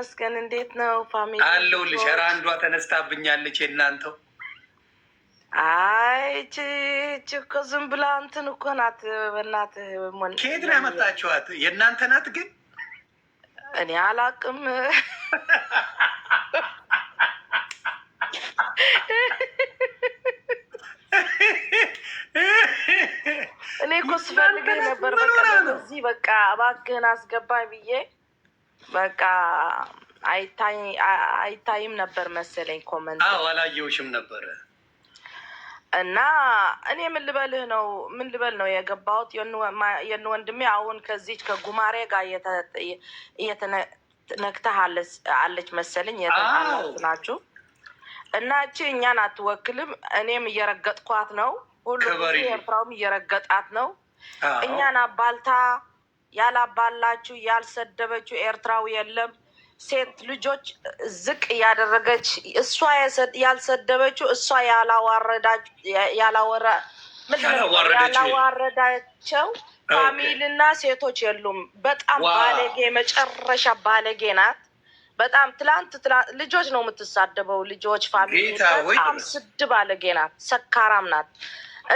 ይመስገን። እንዴት ነው ፋሚሊ? አለሁልሽ። ኧረ አንዷ ተነስታብኛለች እናንተው። አይ እቺ እኮ ዝም ብላ እንትን እኮ ናት። በእናትህ ከየት ነው ያመጣችኋት? የእናንተ ናት ግን እኔ አላቅም። እኔ እኮ ስፈልግህ ነበር። በቃ እዚህ በቃ እባክህን አስገባኝ ብዬ በቃ አይታይም ነበር መሰለኝ ኮመንት። አላየሁሽም ነበረ እና እኔ ምን ልበልህ ነው ምን ልበል ነው የገባሁት። የእነ ወንድሜ አሁን ከዚች ከጉማሬ ጋር እየተነክተህ አለች መሰለኝ። ናችሁ እና እቺ እኛን አትወክልም። እኔም እየረገጥኳት ነው፣ ሁሉ ኤርትራውም እየረገጣት ነው። እኛን አባልታ ያላባላችሁ ያልሰደበችው ኤርትራዊ የለም። ሴት ልጆች ዝቅ እያደረገች እሷ ያልሰደበችው እሷ ያላዋረዳቸው ፋሚልና ሴቶች የሉም። በጣም ባለጌ መጨረሻ ባለጌ ናት። በጣም ትላንት ልጆች ነው የምትሳደበው። ልጆች ፋሚሊ በጣም ስድ ባለጌ ናት፣ ሰካራም ናት።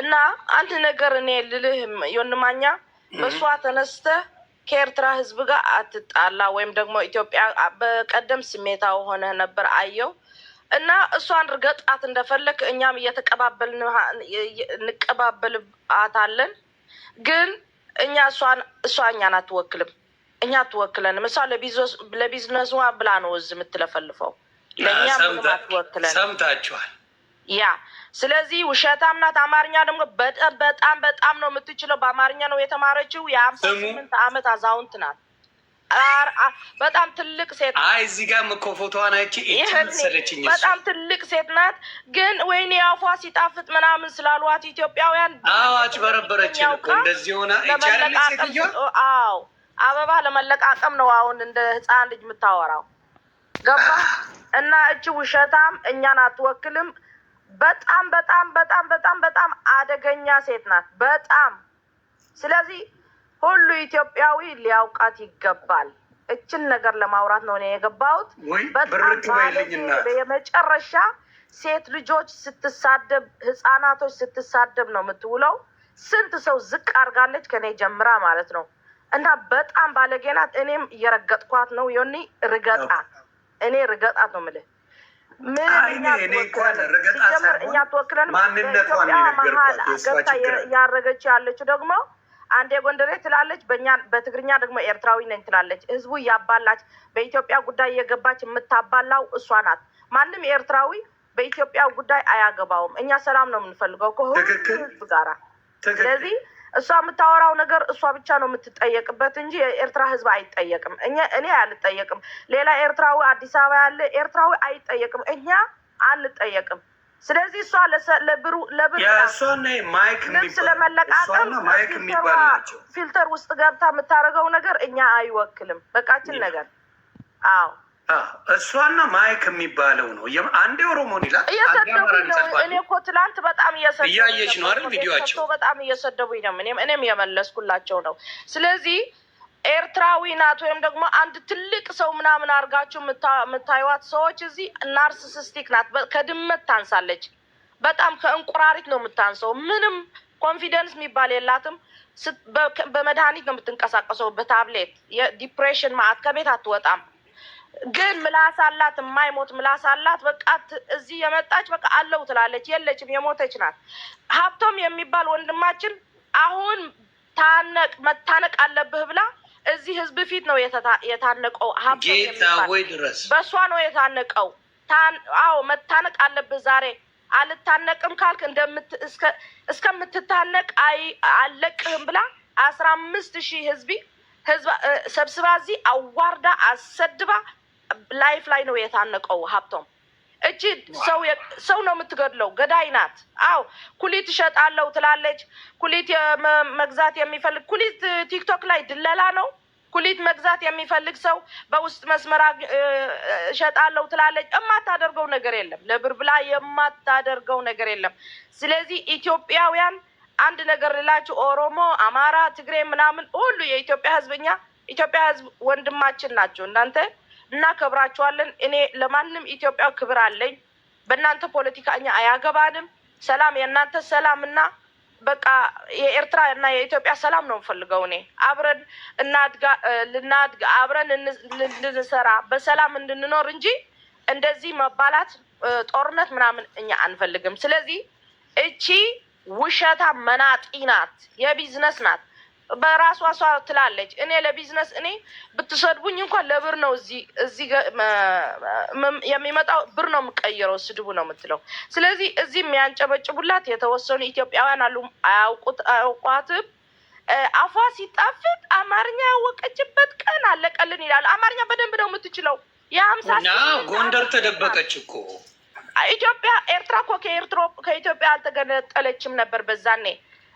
እና አንድ ነገር እኔ ልልህ ዮንማኛ በእሷ ተነስተህ ከኤርትራ ህዝብ ጋር አትጣላ። ወይም ደግሞ ኢትዮጵያ በቀደም ስሜታው ሆነ ነበር አየው እና እሷን ርገጣት እንደፈለግ እኛም እንቀባበልባታለን። ግን እኛ እሷ እኛን አትወክልም፣ እኛ አትወክለንም። እሷ ለቢዝነሷ ብላ ነው እዚህ የምትለፈልፈው፣ ለእኛ ምንም አትወክለን። ሰምታችኋል? ያ ስለዚህ ውሸታም ናት። አማርኛ ደግሞ በጣም ነው የምትችለው። በአማርኛ ነው የተማረችው። የ58 ዓመት አዛውንት ናት። በጣም ትልቅ ሴት ናት። አይ እዚህ ጋር እኮ ፎቶዋን አይቼ መሰለችኝ። በጣም ትልቅ ሴት ናት። ግን ወይኔ አፏ ሲጣፍጥ ምናምን ስላሏት ኢትዮጵያውያን አጭበረበረችን እኮ እንደዚህ ሆና ይቻላል። አዎ አበባ ለመለቃቀም ነው አሁን እንደ ህፃን ልጅ የምታወራው። ገባ? እና እቺ ውሸታም እኛን አትወክልም። በጣም አደገኛ ሴት ናት። በጣም ስለዚህ ሁሉ ኢትዮጵያዊ ሊያውቃት ይገባል። እችን ነገር ለማውራት ነው እኔ የገባሁት። በጣም የመጨረሻ ሴት ልጆች ስትሳደብ፣ ህፃናቶች ስትሳደብ ነው የምትውለው። ስንት ሰው ዝቅ አድርጋለች ከኔ ጀምራ ማለት ነው። እና በጣም ባለጌ ናት። እኔም እየረገጥኳት ነው። ዮኒ ርገጣት፣ እኔ ርገጣት ነው የምልህ። እኛ ትወክለን በኢትዮጵያ መሀል ገብታ እያረገች ያለችው ደግሞ አንዴ ጎንደሬ ትላለች፣ በትግርኛ ደግሞ ኤርትራዊ ነኝ ትላለች። ህዝቡ እያባላች በኢትዮጵያ ጉዳይ እየገባች የምታባላው እሷ ናት። ማንም ኤርትራዊ በኢትዮጵያ ጉዳይ አያገባውም። እኛ ሰላም ነው የምንፈልገው ከሁሉ ህዝብ ጋራ። ስለዚህ እሷ የምታወራው ነገር እሷ ብቻ ነው የምትጠየቅበት እንጂ የኤርትራ ህዝብ አይጠየቅም። እኔ አልጠየቅም። ሌላ ኤርትራዊ አዲስ አበባ ያለ ኤርትራዊ አይጠየቅም። እኛ አንጠየቅም። ስለዚህ እሷ ልብስ ለመለቃቀም ፊልተር ውስጥ ገብታ የምታደርገው ነገር እኛ አይወክልም። በቃችን ነገር አዎ እሷና ማይክ የሚባለው ነው። አንዴ ኦሮሞን ይላል እየሰደቡኝ ነው። እኔ እኮ ትላንት በጣም እያየች ነው አይደል? ቪዲዮአቸው በጣም እየሰደቡኝ ነው። እኔም የመለስኩላቸው ነው። ስለዚህ ኤርትራዊ ናት ወይም ደግሞ አንድ ትልቅ ሰው ምናምን አድርጋችሁ የምታዩዋት ሰዎች እዚህ ናርሲሲስቲክ ናት። ከድመት ታንሳለች። በጣም ከእንቁራሪት ነው የምታንሰው። ምንም ኮንፊደንስ የሚባል የላትም። በመድኃኒት ነው የምትንቀሳቀሰው፣ በታብሌት የዲፕሬሽን ማዕት ከቤት አትወጣም። ግን ምላስ አላት፣ የማይሞት ምላስ አላት። በቃ እዚህ የመጣች በቃ አለው ትላለች። የለችም፣ የሞተች ናት። ሀብቶም የሚባል ወንድማችን አሁን መታነቅ አለብህ ብላ እዚህ ህዝብ ፊት ነው የታነቀው። ሀብቶም በእሷ ነው የታነቀው። አዎ መታነቅ አለብህ ዛሬ። አልታነቅም ካልክ እስከምትታነቅ አልለቅህም ብላ 15,000 ህዝብ ሰብስባ እዚህ አዋርዳ አሰድባ ላይፍ ላይ ነው የታነቀው ሀብቶም። እቺ ሰው ነው የምትገድለው፣ ገዳይ ናት። አዎ ኩሊት እሸጣለሁ ትላለች። ኩሊት መግዛት የሚፈልግ ኩሊት ቲክቶክ ላይ ድለላ ነው። ኩሊት መግዛት የሚፈልግ ሰው በውስጥ መስመር እሸጣለሁ ትላለች። የማታደርገው ነገር የለም። ለብር ብላ የማታደርገው ነገር የለም። ስለዚህ ኢትዮጵያውያን አንድ ነገር ልላችሁ፣ ኦሮሞ፣ አማራ፣ ትግሬ ምናምን ሁሉ የኢትዮጵያ ህዝብኛ ኢትዮጵያ ህዝብ ወንድማችን ናቸው። እናንተ እናከብራችኋለን። እኔ ለማንም ኢትዮጵያ ክብር አለኝ። በእናንተ ፖለቲካ እኛ አያገባንም። ሰላም የእናንተ ሰላምና በቃ የኤርትራ እና የኢትዮጵያ ሰላም ነው የምፈልገው። እኔ አብረን ልናድግ አብረን ልንሰራ በሰላም እንድንኖር እንጂ እንደዚህ መባላት ጦርነት ምናምን እኛ አንፈልግም። ስለዚህ እቺ ውሸታ መናጢ ናት፣ የቢዝነስ ናት። በራሷ ሷ ትላለች እኔ ለቢዝነስ እኔ ብትሰድቡኝ እንኳን ለብር ነው እዚህ የሚመጣው ብር ነው የምቀይረው ስድቡ ነው የምትለው። ስለዚህ እዚህ የሚያንጨበጭቡላት የተወሰኑ ኢትዮጵያውያን አሉ። አያውቋትም። አፏ ሲጣፍጥ አማርኛ ያወቀችበት ቀን አለቀልን ይላሉ። አማርኛ በደንብ ነው የምትችለው። እና ጎንደር ተደበቀች እኮ ኢትዮጵያ። ኤርትራ እኮ ከኢትዮጵያ አልተገነጠለችም ነበር በዛኔ።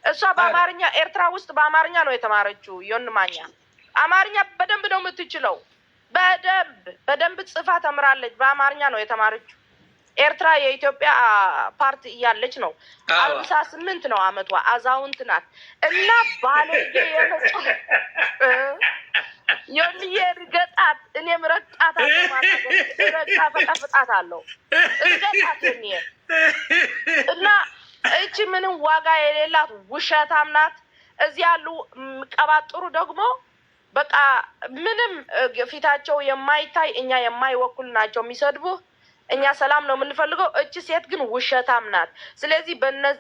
እሷ በአማርኛ ኤርትራ ውስጥ በአማርኛ ነው የተማረችው። ዮንማኛ አማርኛ በደንብ ነው የምትችለው። በደንብ ጽፋ ተምራለች። በአማርኛ ነው የተማረችው። ኤርትራ የኢትዮጵያ ፓርቲ እያለች ነው። 58 ነው አመቷ። አዛውንት ናት። እና ባለጌ የመጣ ዮንዬ ርገጣት። እኔም ረግጣት ፈጣፈጣት አለው ርገጣት ዮንዬ እና እቺ ምንም ዋጋ የሌላት ውሸታም ናት። እዚህ ያሉ ቀባጥሩ ደግሞ በቃ ምንም ፊታቸው የማይታይ እኛ የማይወክሉ ናቸው የሚሰድቡ። እኛ ሰላም ነው የምንፈልገው። እቺ ሴት ግን ውሸታም ናት። ስለዚህ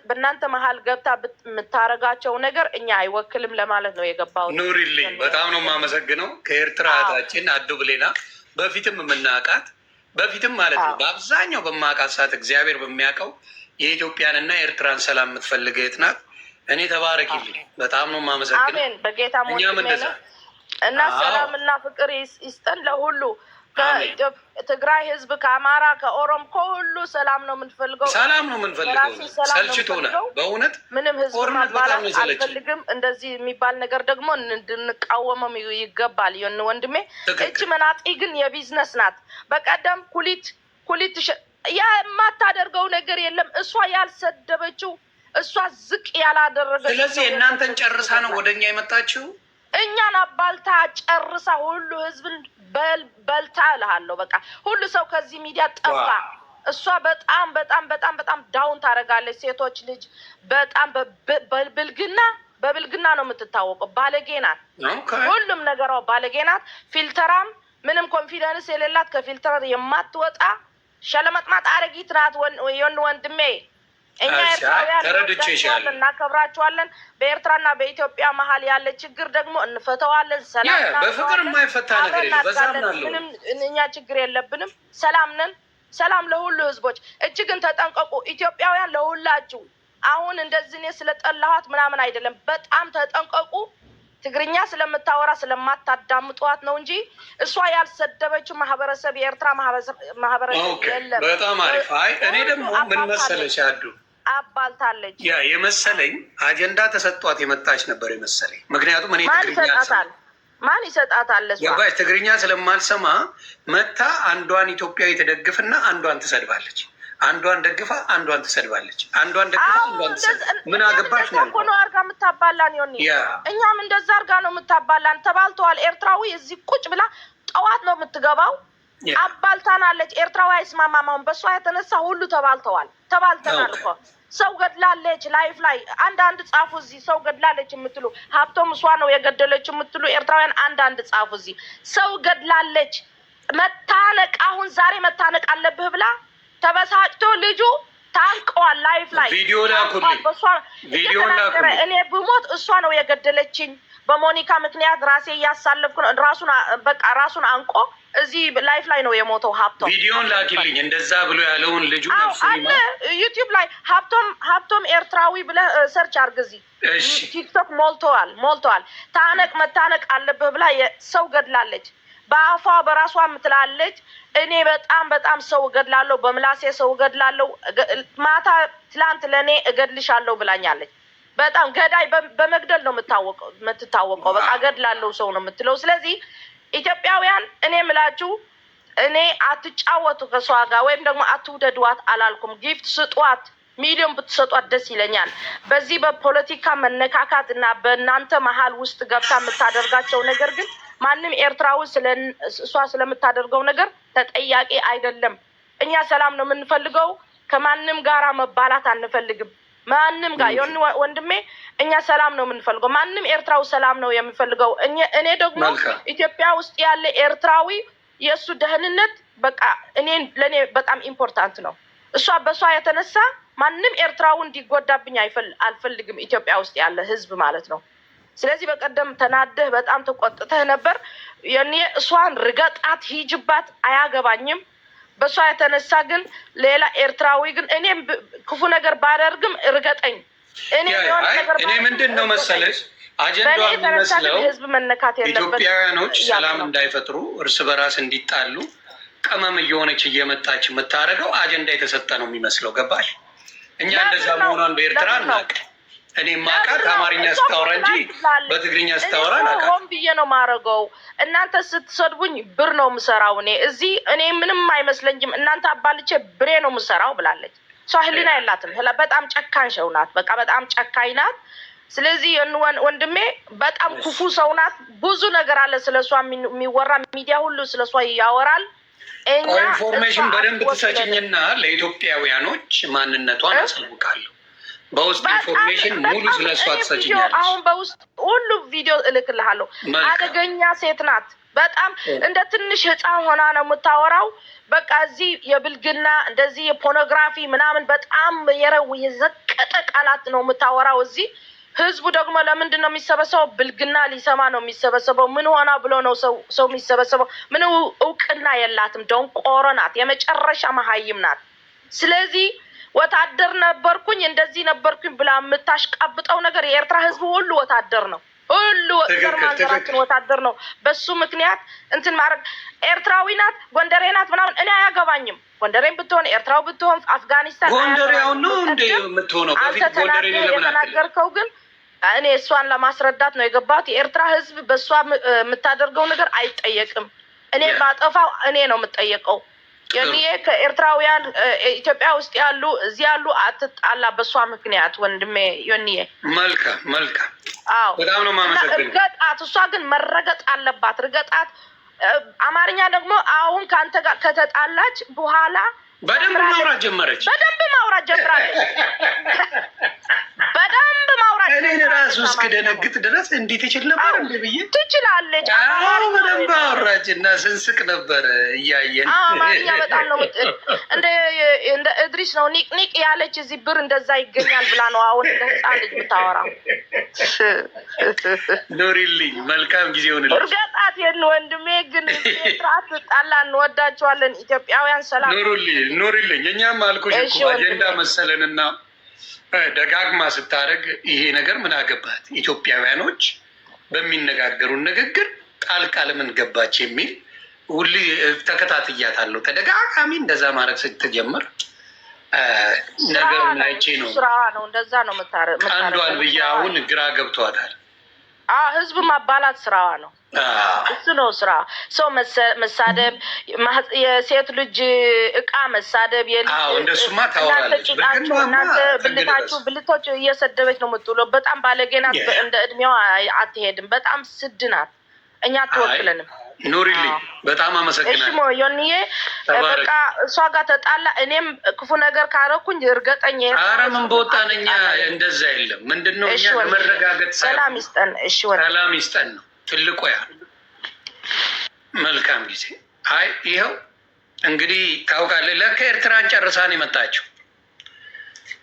በእናንተ መሀል ገብታ የምታረጋቸው ነገር እኛ አይወክልም ለማለት ነው የገባው። ኑሪልኝ። በጣም ነው የማመሰግነው። ከኤርትራ እህታችን አዱ ብሌና በፊትም የምናውቃት በፊትም ማለት ነው በአብዛኛው በማውቃት ሰዓት እግዚአብሔር በሚያውቀው የኢትዮጵያንና የኤርትራን ሰላም የምትፈልግ እህት ናት። እኔ ተባረኪልኝ። በጣም ነው የማመሰግነው። አሜን። በጌታ እኛም እንደዛ እና ሰላምና ፍቅር ይስጠን ለሁሉ። ከትግራይ ህዝብ፣ ከአማራ፣ ከኦሮም ከሁሉ ሰላም ነው የምንፈልገው። ሰላም ነው የምንፈልገው። ሰልችቶናል በእውነት ምንም ህዝብ ማባላት አልፈልግም። እንደዚህ የሚባል ነገር ደግሞ እንድንቃወመም ይገባል። ዮን ወንድሜ እች መናጤ ግን የቢዝነስ ናት። በቀደም ኩሊት የማታደርገው ነገር የለም። እሷ ያልሰደበችው እሷ ዝቅ ያላደረገችው። ስለዚህ እናንተን ጨርሳ ነው ወደኛ የመጣችው። እኛን አባልታ ጨርሳ ሁሉ ህዝብን በልታ እልሃለሁ። በቃ ሁሉ ሰው ከዚህ ሚዲያ ጠፋ። እሷ በጣም በጣም በጣም በጣም ዳውን ታደርጋለች። ሴቶች ልጅ በጣም በብልግና ነው የምትታወቀው። ባለጌ ናት። ሁሉም ነገሯ ባለጌ ናት። ፊልተራም ምንም ኮንፊደንስ የሌላት ከፊልተር የማትወጣ ሸለመጥማጥ አረጊት ናት። ዮን ወንድሜ እኛ ኤርትራውያን እናከብራቸዋለን። በኤርትራና በኢትዮጵያ መሀል ያለ ችግር ደግሞ እንፈተዋለን። ሰላም በፍቅር የማይፈታ ነገር የለም። በዛም ምንም እኛ ችግር የለብንም። ሰላም ነን። ሰላም ለሁሉ ህዝቦች። እጅግን ተጠንቀቁ ኢትዮጵያውያን፣ ለሁላችሁ። አሁን እንደዚህ እኔ ስለጠላኋት ምናምን አይደለም። በጣም ተጠንቀቁ። ትግርኛ ስለምታወራ ስለማታዳምጧት ነው እንጂ እሷ ያልሰደበችው ማህበረሰብ የኤርትራ ማህበረሰብ የለም። በጣም አሪፍ። አይ እኔ ደግሞ ምን መሰለሽ አዱ አባልታለች። ያ የመሰለኝ አጀንዳ ተሰጧት የመጣች ነበር የመሰለኝ። ምክንያቱም እኔ ማን ይሰጣታል? ገባሽ? ትግርኛ ስለማልሰማ መታ አንዷን ኢትዮጵያዊ ትደግፍና አንዷን ትሰድባለች። አንዷን ደግፋ አንዷን ትሰድባለች። አንዷን ደግፋ አንዷን ትሰድባለች። ምን አገባሽ ነው አርጋ የምታባላን ዮኒ። እኛም እንደዛ አርጋ ነው የምታባላን። ተባልተዋል። ኤርትራዊ እዚህ ቁጭ ብላ ጠዋት ነው የምትገባው። አባልታናለች። ኤርትራዊ አይስማማም። አሁን በእሷ የተነሳ ሁሉ ተባልተናል እኮ። ሰው ገድላለች። ላይፍ ላይ አንድ ጻፉ እዚህ ሰው ገድላለች የምትሉ ሀብቶም እሷ ነው የገደለች የምትሉ ኤርትራውያን አንድ ጻፉ እዚህ። ሰው ገድላለች። መታነቅ አሁን ዛሬ መታነቅ አለብህ ብላ ተበሳጭቶ ልጁ ታንቀዋል። ላይፍ ላይ ቪዲዮ ላኩልኝ። እኔ ብሞት እሷ ነው የገደለችኝ። በሞኒካ ምክንያት ራሴ እያሳለፍኩ ነው። ራሱን አንቆ እዚህ ላይፍ ላይ ነው የሞተው። ሀብቶም ቪዲዮን ላኪልኝ። እንደዛ ብሎ ያለውን ልጁ አለ ዩቲዩብ ላይ ሀብቶም ኤርትራዊ ብለህ ሰርች አድርግ። እዚህ ቲክቶክ ሞልተዋል። መታነቅ አለብህ ብላ ሰው ገድላለች። በአፏ በራሷ ምትላለች። እኔ በጣም ሰው እገድላለሁ፣ በምላሴ ሰው እገድላለሁ። ማታ ትላንት ለእኔ እገድልሻለሁ ብላኛለች። በጣም ገዳይ በመግደል ነው የምትታወቀው። በቃ እገድላለሁ ሰው ነው የምትለው። ስለዚህ ኢትዮጵያውያን እኔ ምላችሁ እኔ አትጫወቱ ከሷ ጋር ወይም ደግሞ አትውደዷት አላልኩም። ጊፍት ስጧት፣ ሚሊዮን ብትሰጧት ደስ ይለኛል። በዚህ በፖለቲካ መነካካት እና በእናንተ መሀል ውስጥ ገብታ የምታደርጋቸው ነገር ግን ማንም ኤርትራዊ እሷ ስለምታደርገው ነገር ተጠያቂ አይደለም። እኛ ሰላም ነው የምንፈልገው። ከማንም ጋራ መባላት አንፈልግም። ማንም ጋር ወንድሜ እኛ ሰላም ነው የምንፈልገው። ማንም ኤርትራዊ ሰላም ነው የሚፈልገው። እኔ ደግሞ ኢትዮጵያ ውስጥ ያለ ኤርትራዊ የእሱ ደህንነት በቃ ለእኔ በጣም ኢምፖርታንት ነው። በእሷ የተነሳ ማንም ኤርትራዊ እንዲጎዳብኝ አልፈልግም። ኢትዮጵያ ውስጥ ያለ ህዝብ ማለት ነው። ስለዚህ በቀደም ተናደህ በጣም ተቆጥተህ ነበር። እሷን ርገጣት፣ ሂጅባት፣ አያገባኝም። በእሷ የተነሳ ግን ሌላ ኤርትራዊ ግን እኔም ክፉ ነገር ባደርግም ርገጠኝ። እኔ ምንድን ነው መሰለሽ አጀንዳው የሚመስለው ህዝብ መነካት የለበት። ኢትዮጵያውያኖች ሰላም እንዳይፈጥሩ እርስ በራስ እንዲጣሉ ቅመም እየሆነች እየመጣች የምታደርገው አጀንዳ የተሰጠ ነው የሚመስለው። ገባሽ? እኛ እንደዛ መሆኗን በኤርትራ እናውቅ። እኔ ማውቃት አማርኛ ስታወራ እንጂ በትግርኛ ስታወራ ናቃ። ሆን ብዬ ነው ማረገው። እናንተ ስትሰድቡኝ ብር ነው የምሰራው። እኔ ምንም አይመስለኝም። እናንተ አባልቼ ብሬ ነው የምሰራው ብላለች። እሷ ህሊና የላትም። በጣም ጨካኝ ሰው ናት። በቃ በጣም ጨካኝ ናት። ስለዚህ ወንድሜ በጣም ክፉ ሰው ናት። ብዙ ነገር አለ ስለሷ የሚወራ ሚዲያ ሁሉ ስለሷ ያወራል። ኢንፎርሜሽን በደንብ ትሰጭኝና ለኢትዮጵያውያኖች ማንነቷን አሳውቃለሁ። በውስጥ ኢንፎርሜሽን ሙሉ ስለሷ ትሰጭኛለሽ። አሁን በውስጥ ሁሉ ቪዲዮ እልክልሃለሁ። አደገኛ ሴት ናት። በጣም እንደ ትንሽ ህፃን ሆና ነው የምታወራው። በቃ እዚህ የብልግና እንደዚህ የፖርኖግራፊ ምናምን በጣም የዘቀጠ ቃላት ነው የምታወራው። እዚህ ህዝቡ ደግሞ ለምንድን ነው የሚሰበሰበው? ብልግና ሊሰማ ነው የሚሰበሰበው። ምን ሆና ብሎ ነው ሰው የሚሰበሰበው? ምን እውቅና የላትም። ደንቆሮ ናት። የመጨረሻ መሀይም ናት። ስለዚህ ወታደር ነበርኩኝ እንደዚህ ነበርኩኝ ብላ የምታሽቃብጠው ነገር የኤርትራ ህዝብ ሁሉ ወታደር ነው። ሁሉ ዘርማንዘራችን ወታደር ነው። በሱ ምክንያት እንትን ማድረግ ኤርትራዊ ናት ጎንደሬ ናት ምናምን እኔ አያገባኝም። ጎንደሬን ብትሆን ኤርትራው ብትሆን አፍጋኒስታን ጎንደሬው ነው እንደ የምትሆነው። በፊት ጎንደሬ የተናገርከው ግን እኔ እሷን ለማስረዳት ነው የገባሁት። የኤርትራ ህዝብ በእሷ የምታደርገው ነገር አይጠየቅም። እኔ ባጠፋው እኔ ነው የምጠየቀው። ከኤርትራውያን ኢትዮጵያ ውስጥ ያሉ እዚህ ያሉ አትጣላ በሷ ምክንያት ወንድሜ ዮኒዬ። መልካም አዎ፣ በጣም ነው የማመሰግነው። ርገጣት፣ እሷ ግን መረገጥ አለባት። ርገጣት። አማርኛ ደግሞ አሁን ከአንተ ጋር ከተጣላች በኋላ በደንብ ማውራት ጀመረች። በደንብ ማውራት ጀምራለች። በደንብ ማውራት እኔ ራሱ እስክደነግጥ ድረስ እንዴት ይችል ነበር እንዴ ብዬ ትችላለች። አዎ በደንብ አወራች እና ስንስቅ ነበር እያየን። አማርኛ በጣም ነው እንደ እድሪስ ነው ኒቅ ያለች እዚህ ብር እንደዛ ይገኛል ብላ ነው አሁን እንደ ህፃን ልጅ የምታወራው። ኑሪልኝ፣ መልካም ጊዜ ሆነልኝ። እርገጣት የለ ወንድሜ። ግን ትራት ጣላ እንወዳቸዋለን ኢትዮጵያውያን። ሰላም ኑሪልኝ። እኛም አልኩሽ እኮ አጀንዳ መሰለንና ደጋግማ ስታደርግ ይሄ ነገር ምን አገባት ኢትዮጵያውያኖች በሚነጋገሩን ንግግር ጣልቃ ለምን ገባች የሚል ሁሌ ተከታትያታለሁ። ተደጋጋሚ እንደዛ ማድረግ ስትጀምር ነገሩን አይቼ ነው ስራ ነው እንደዛ ነው አንዷን ብዬ አሁን ግራ ገብቷታል። ህዝብ ማባላት ስራዋ ነው። እሱ ነው ስራ። ሰው መሳደብ፣ የሴት ልጅ እቃ መሳደብ፣ እንደሱማ ታወራለች። ብልቶች እየሰደበች ነው የምትውለው። በጣም ባለጌ ናት። እንደ እድሜዋ አትሄድም። በጣም ስድ ናት። እኛ አትወክለንም። ኑሪልኝ፣ በጣም አመሰግናለሁ። እሺ ዮኒዬ፣ በቃ እሷ ጋር ተጣላ። እኔም ክፉ ነገር ካረኩኝ እርገጠኝ። ኧረ ምን በወጣን እኛ እንደዛ የለም። ምንድነው እኛ ለመረጋገጥ ሰላም ይስጠን። እሺ ሰላም ይስጠን ነው ትልቁ። ያ መልካም ጊዜ። አይ ይኸው እንግዲህ ታውቃለህ፣ ለካ ኤርትራን ጨርሳን የመጣችው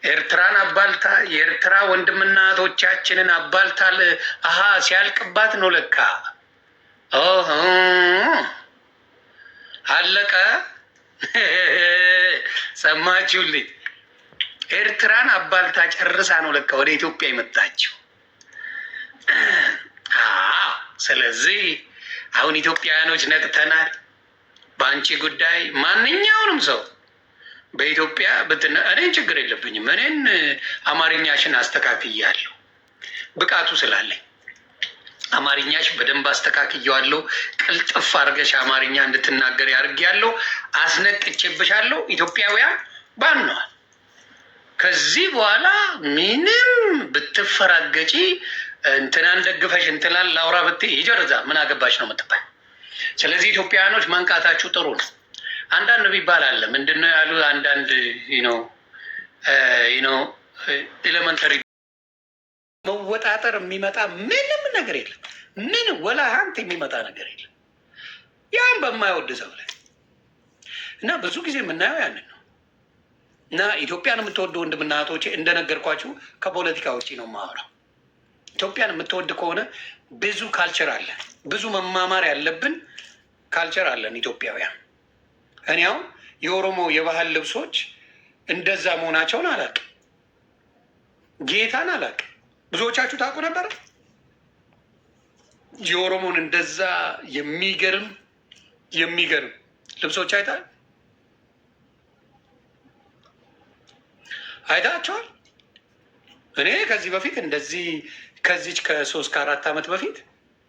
ኤርትራን አባልታ የኤርትራ ወንድምና እህቶቻችንን አባልታል። አሀ ሲያልቅባት ነው ለካ። አለቀ። ሰማችሁልኝ? ኤርትራን አባልታ ጨርሳ ነው ለካ ወደ ኢትዮጵያ የመጣችው። ስለዚህ አሁን ኢትዮጵያውያኖች ነቅተናል። በአንቺ ጉዳይ ማንኛውንም ሰው በኢትዮጵያ እኔን ችግር የለብኝም። እኔን አማርኛሽን አስተካክያለሁ ብቃቱ ስላለኝ አማርኛሽ በደንብ አስተካክየዋለሁ። ቅልጥፍ አድርገሽ አማርኛ እንድትናገር ያድርጊያለሁ። አስነቅቼብሻለሁ። ኢትዮጵያውያን ባንነዋል። ከዚህ በኋላ ምንም ብትፈራገጪ እንትናን ደግፈሽ እንትናን ላውራ ብትይ ይጀርዛ ምን አገባሽ ነው የምትባል። ስለዚህ ኢትዮጵያውያኖች መንቃታችሁ ጥሩ ነው። አንዳንድ የሚባል አለ ምንድነው ያሉ አንዳንድ ነው ኤሌመንተሪ መወጣጠር የሚመጣ ምንም ነገር የለም። ምን ወላ ሀንት የሚመጣ ነገር የለም። ያም በማይወድ ሰው ላይ እና ብዙ ጊዜ የምናየው ያንን ነው። እና ኢትዮጵያን የምትወዱ ወንድምና እህቶቼ እንደነገርኳችሁ ከፖለቲካ ውጭ ነው የማወራው። ኢትዮጵያን የምትወድ ከሆነ ብዙ ካልቸር አለ፣ ብዙ መማማር ያለብን ካልቸር አለን ኢትዮጵያውያን። እኔ አሁን የኦሮሞ የባህል ልብሶች እንደዛ መሆናቸውን አላውቅም፣ ጌታን አላውቅም። ብዙዎቻችሁ ታውቁ ነበረ? የኦሮሞን እንደዛ የሚገርም ልብሶች አይታቸዋል? እኔ ከዚህ በፊት እንደዚህ ከዚች ከ3 ከ4 ዓመት በፊት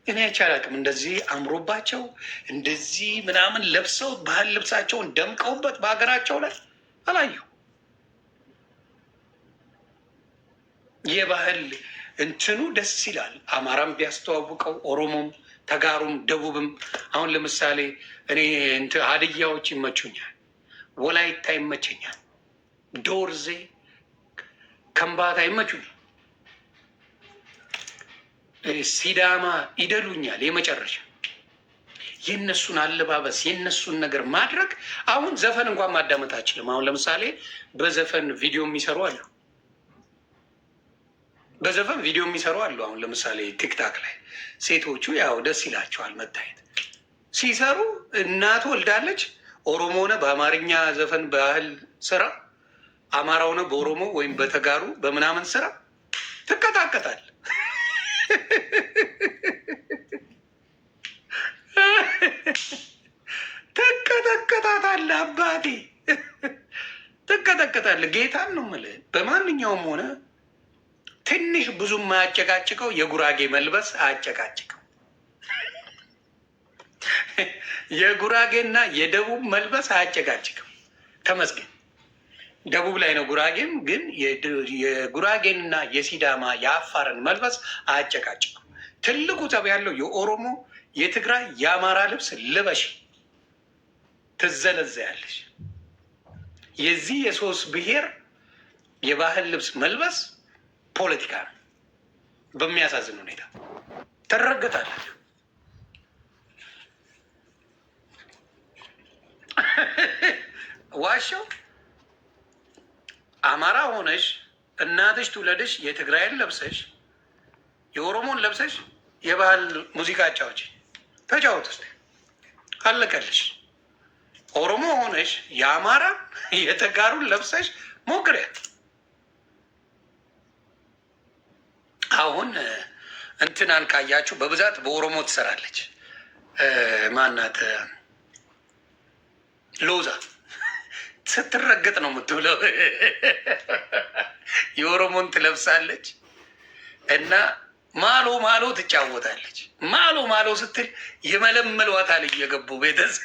እኔ አይቼ አላውቅም። እንደዚህ አምሮባቸው እንደዚህ ምናምን ለብሰው ባህል ልብሳቸውን ደምቀውበት በሀገራቸው ላይ አላየሁ። የባህል እንትኑ ደስ ይላል። አማራም ቢያስተዋውቀው ኦሮሞም፣ ተጋሩም፣ ደቡብም። አሁን ለምሳሌ እኔ ሀድያዎች ይመቹኛል፣ ወላይታ ይመቸኛል፣ ዶርዜ፣ ከምባታ ይመቹኛል፣ ሲዳማ ይደሉኛል። የመጨረሻ የእነሱን አለባበስ የእነሱን ነገር ማድረግ። አሁን ዘፈን እንኳን ማዳመጥ አችልም። አሁን ለምሳሌ በዘፈን ቪዲዮ የሚሰሩ አሉ፣ አሁን ለምሳሌ ቲክታክ ላይ ሴቶቹ ያው ደስ ይላቸዋል መታየት ሲሰሩ። እናቱ ወልዳለች፣ ኦሮሞ ሆነ በአማርኛ ዘፈን ባህል ስራ፣ አማራ ሆነ በኦሮሞ ወይም በተጋሩ በምናምን ስራ ትቀጣቀጣል። ትቀጠቀጣታለህ አባቴ፣ ትቀጠቀጣለህ። ጌታን ነው የምልህ። በማንኛውም ሆነ ትንሽ ብዙ የማያጨቃጭቀው የጉራጌ መልበስ አያጨቃጭቀው። የጉራጌና የደቡብ መልበስ አያጨቃጭቅም። ተመስገን ደቡብ ላይ ነው ጉራጌም፣ ግን የጉራጌንና የሲዳማ የአፋርን መልበስ አያጨቃጭቅም። ትልቁ ጠብ ያለው የኦሮሞ የትግራይ የአማራ ልብስ ልበሽ ትዘለዘያለሽ። የዚህ የሶስት ብሔር የባህል ልብስ መልበስ ፖለቲካ ነው። በሚያሳዝን ሁኔታ ትረገጣለች። ዋሻው አማራ ሆነሽ እናትሽ ትውለድሽ የትግራይን ለብሰሽ የኦሮሞን ለብሰሽ የባህል ሙዚቃ አጫዎች ተጫወት ውስጥ አለቀልሽ። ኦሮሞ ሆነሽ የአማራ የተጋሩን ለብሰሽ ሞክሪያት። አሁን እንትናን ካያችሁ በብዛት በኦሮሞ ትሰራለች። ማናት ሎዛ ስትረገጥ ነው የምትውለው። የኦሮሞን ትለብሳለች እና ማሎ ትጫወታለች። ማሎ ስትል የመለመሏታል እየገቡ ቤተሰብ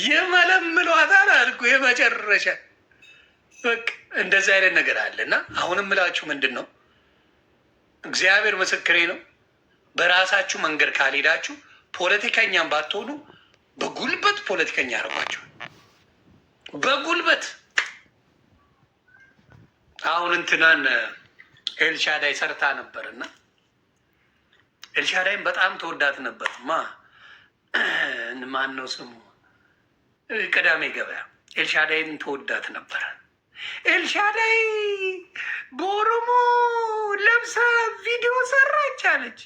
የመለምሏታል አልኩ። የመጨረሻ በቃ እንደዚህ አይነት ነገር አለ እና አሁንም ምላችሁ ምንድን ነው፣ እግዚአብሔር ምስክሬ ነው። በራሳችሁ መንገድ ካልሄዳችሁ ፖለቲከኛም ባትሆኑ በጉልበት ፖለቲከኛ ያደርጓቸው። በጉልበት አሁን እንትናን ኤልሻዳይ ሰርታ ነበር እና ኤልሻዳይም በጣም ተወዳት ነበር። ማን ነው ስሙ? ቅዳሜ ገበያ ኤልሻዳይን ተወዳት ነበር። ኤልሻዳይ በኦሮሞ ለብሳ ቪዲዮ ሰራች አለች።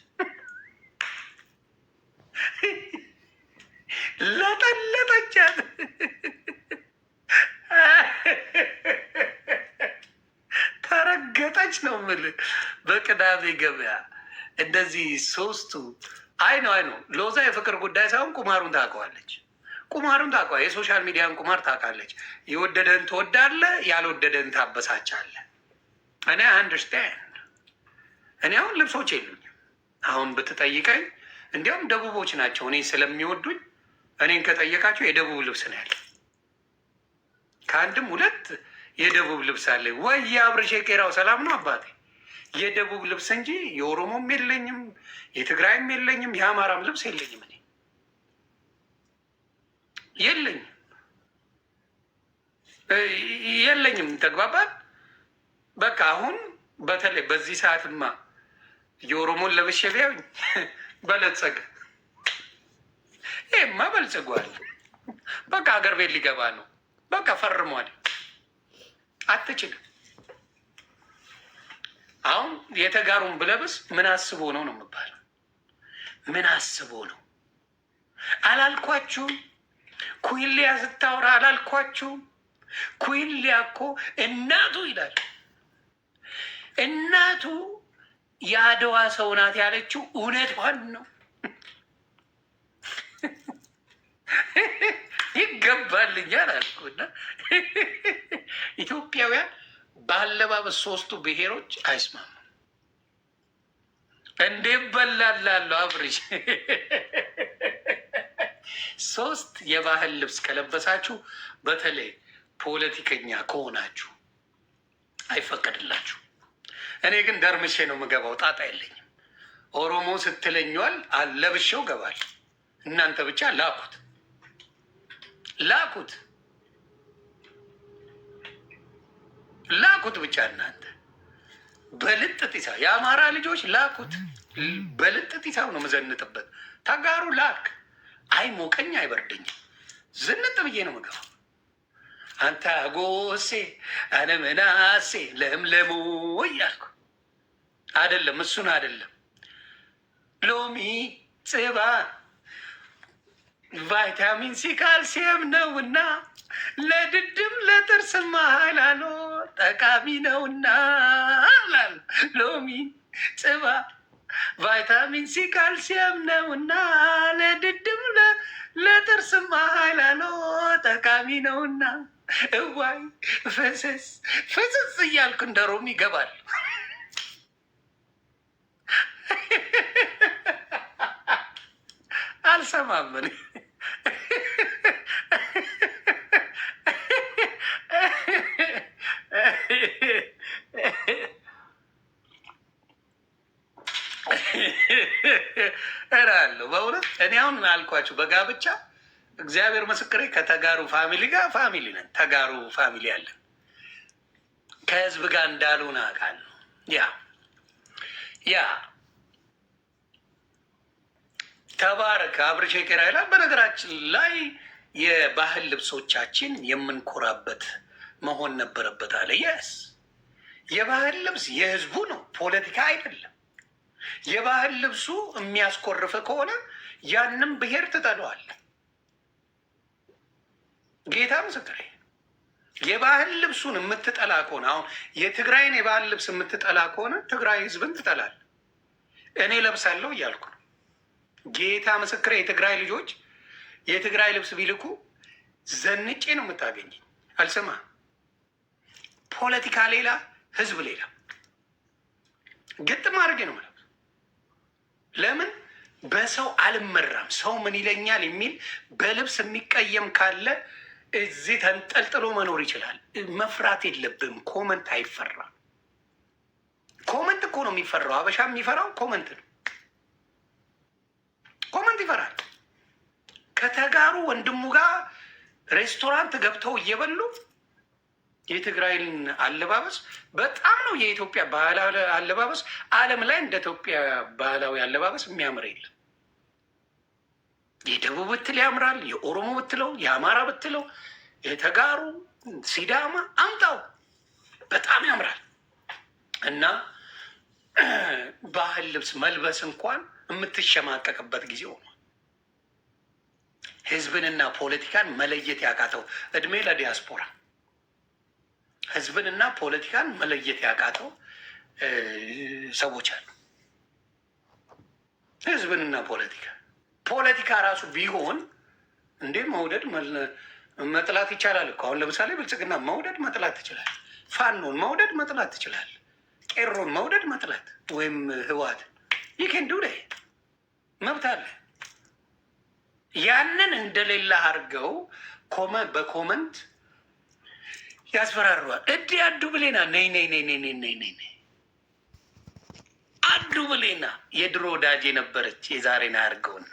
ለጠለጠቻት። ተረገጠች ነው የምልህ። በቅዳሜ ገበያ እንደዚህ ሶስቱ አይ ነው ሎዛ የፍቅር ጉዳይ ሳይሆን ቁማሩን ታውቀዋለች። የሶሻል ሚዲያን ቁማር ታውቃለች። የወደደን ትወዳለህ፣ ያልወደደን ታበሳጫለህ። እኔ አንደርስታንድ። እኔ አሁን ልብሶች የሉኝም። አሁን ብትጠይቀኝ እንዲያውም ደቡቦች ናቸው እኔ ስለሚወዱኝ እኔን ከጠየቃቸው የደቡብ ልብስ ነው ያለ። ከአንድም ሁለት የደቡብ ልብስ አለ ወይ? የአብርሽ የቄራው ሰላም ነው አባቴ። የደቡብ ልብስ እንጂ የኦሮሞም የለኝም፣ የትግራይም የለኝም፣ የአማራም ልብስ የለኝም። እኔ የለኝም። ተግባባል። በቃ አሁን በተለይ በዚህ ሰዓትማ የኦሮሞን ለብሼ ቢያዩኝ በለጸገ። ይሄማ በልጽጓል። በቃ ሀገር ቤት ሊገባ ነው። በቃ ፈርሟል። አትችልም። አሁን የተጋሩን ብለብስ ምን አስቦ ነው ነው የምባለው? ምን አስቦ ነው አላልኳችሁም? ኩይሊያ ስታወራ አላልኳችሁም? ኩይሊያ እኮ እናቱ ይላል። እናቱ የአድዋ ሰው ናት ያለችው እውነቷን ነው። ይገባልኛል አልኩና ኢትዮጵያውያን በአለባበስ ሶስቱ ብሔሮች አይስማሙ። እንዴ በላላለሁ አብርሽ ሶስት የባህል ልብስ ከለበሳችሁ በተለይ ፖለቲከኛ ከሆናችሁ አይፈቀድላችሁ። እኔ ግን ደርምሼ ነው የምገባው። ጣጣ የለኝም። ኦሮሞ ስትለኛል አለብሼው ገባል። እናንተ ብቻ ላኩት ብቻ እናንተ በልጥጢሳ የአማራ ልጆች ላኩት። በልጥጢሳው ነው መዘንጥበት። ተጋሩ ላክ። አይ ሞቀኝ አይበርደኝም። ዝንጥ ብዬ ነው የምገባው። አንተ አጎሴ አነመናሴ ለምለሙ እያልኩ አይደለም፣ እሱን አይደለም። ሎሚ ጽባ ቫይታሚን ሲ ካልሲየም ነውና ለድድም ለጥርስ ማህላሎ ጠቃሚ ነውና ሎሚ ጽባ ቫይታሚን ሲ ካልሲየም ነውና ለድድም ለጥርስ ማህላሎ ጠቃሚ ነውና እዋይ ፍስስ እያልኩ እንደ ሮሚ ይገባል። አልሰማምን እላለሁ። በእውነት እኔ አሁን አልኳችሁ በጋብቻ እግዚአብሔር ምስክሬ ከተጋሩ ፋሚሊ ጋር ፋሚሊ ነን። ተጋሩ ፋሚሊ አለን። ከህዝብ ጋር እንዳልሆነ አውቃለሁ። ያ ተባረክ አብርሽ ቄራ ይላል። በነገራችን ላይ የባህል ልብሶቻችን የምንኮራበት መሆን ነበረበት አለ። የስ የባህል ልብስ የህዝቡ ነው፣ ፖለቲካ አይደለም። የባህል ልብሱ የሚያስኮርፍ ከሆነ ያንም ብሔር ትጠለዋል። ጌታ ምስክሬ የባህል ልብሱን የምትጠላ ከሆነ አሁን የትግራይን የባህል ልብስ የምትጠላ ከሆነ ትግራይ ህዝብን ትጠላል። እኔ ለብሳለሁ እያልኩ ነው። ጌታ ምስክሬ የትግራይ ልጆች የትግራይ ልብስ ቢልኩ ዘንጬ ነው የምታገኝ። አልሰማ ፖለቲካ ሌላ፣ ህዝብ ሌላ። ግጥም አድርጌ ነው ማለት። ለምን በሰው አልመራም፣ ሰው ምን ይለኛል የሚል በልብስ የሚቀየም ካለ እዚህ ተንጠልጥሎ መኖር ይችላል። መፍራት የለብም። ኮመንት አይፈራም። ኮመንት እኮ ነው የሚፈራው። አበሻ የሚፈራው ኮመንት ነው። ኮመንት ይፈራል። ከተጋሩ ወንድሙ ጋር ሬስቶራንት ገብተው እየበሉ የትግራይን አለባበስ በጣም ነው የኢትዮጵያ ባህላዊ አለባበስ። ዓለም ላይ እንደ ኢትዮጵያ ባህላዊ አለባበስ የሚያምር የለም። የደቡብ ብትል ያምራል፣ የኦሮሞ ብትለው፣ የአማራ ብትለው፣ የተጋሩ ሲዳማ አምጣው በጣም ያምራል። እና ባህል ልብስ መልበስ እንኳን የምትሸማቀቅበት ጊዜ ሆኗል። ህዝብንና ፖለቲካን መለየት ያቃተው እድሜ ለዲያስፖራ ህዝብንና ፖለቲካን መለየት ያቃተው ሰዎች አሉ። ህዝብንና ፖለቲካ ራሱ ቢሆን እንዴ መውደድ መጥላት ይቻላል እኮ። አሁን ለምሳሌ ብልጽግና መውደድ መጥላት ትችላል። ፋኖን መውደድ መጥላት ትችላል። ቄሮን መውደድ መጥላት ወይም ህወሓትን ይህን ዱ መብት አለ። ያንን እንደሌላ አድርገው በኮመንት ያስፈራሯል። እዲ አዱ ብሌና ነይ ነይ ነይ ነይ ነይ ነይ ነይ አዱ ብሌና የድሮ ወዳጅ የነበረች የዛሬን አያርገውና